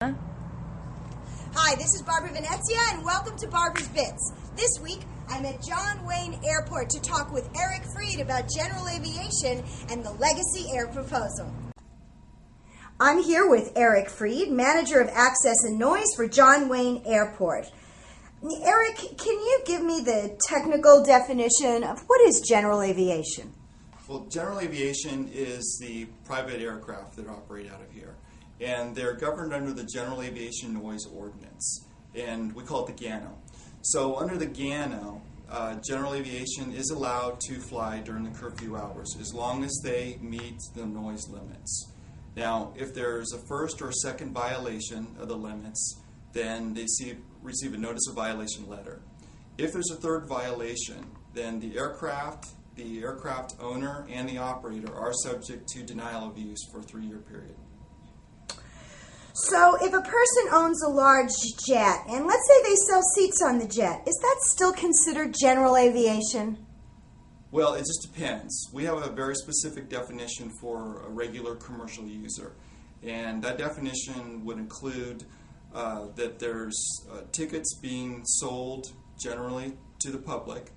Hi, this is Barbara Venezia, and welcome to Barbara's Bits. This week, I'm at John Wayne Airport to talk with Eric Freed about general aviation and the Legacy Air proposal. I'm here with Eric Freed, Manager of Access and Noise for John Wayne Airport. Eric, can you give me the technical definition of what is general aviation? Well, general aviation is the private aircraft that operate out of here. And they're governed under the General Aviation Noise Ordinance, and we call it the GANO. So under the GANO, general aviation is allowed to fly during the curfew hours as long as they meet the noise limits. Now, if there's a first or second violation of the limits, then they receive a notice of violation letter. If there's a third violation, then the aircraft owner, and the operator are subject to denial of use for a 3-year period. So if a person owns a large jet, and let's say they sell seats on the jet, is that still considered general aviation? Well, it just depends. We have a very specific definition for a regular commercial user, and that definition would include that there's tickets being sold generally to the public.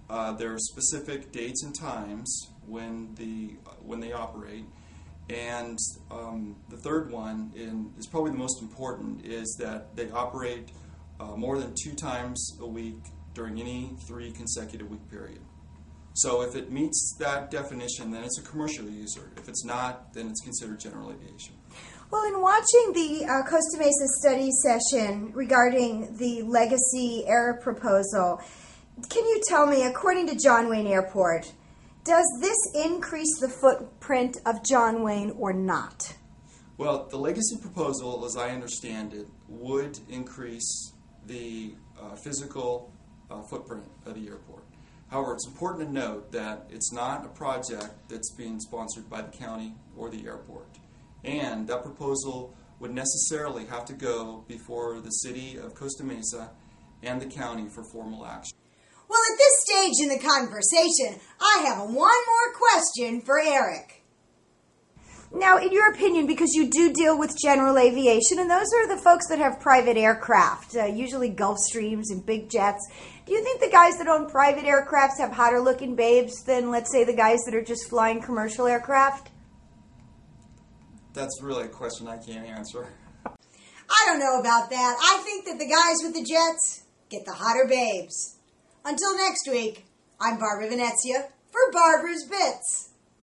There are specific dates and times when they operate. And the third one, and is probably the most important, is that they operate more than 2 times a week during any 3 consecutive week period. So if it meets that definition, then it's a commercial user. If it's not, then it's considered general aviation. Well, in watching the Costa Mesa study session regarding the Legacy Air proposal, can you tell me, according to John Wayne Airport, does this increase the footprint of John Wayne or not? Well, the Legacy proposal, as I understand it, would increase the physical footprint of the airport. However, it's important to note that it's not a project that's being sponsored by the county or the airport. And that proposal would necessarily have to go before the city of Costa Mesa and the county for formal action. Well, at this stage in the conversation, I have one more question for Eric. Now, in your opinion, because you do deal with general aviation, and those are the folks that have private aircraft, usually Gulfstreams and big jets, do you think the guys that own private aircrafts have hotter looking babes than, let's say, the guys that are just flying commercial aircraft? That's really a question I can't answer. I don't know about that. I think that the guys with the jets get the hotter babes. Until next week, I'm Barbara Venezia for Barbara's Bits.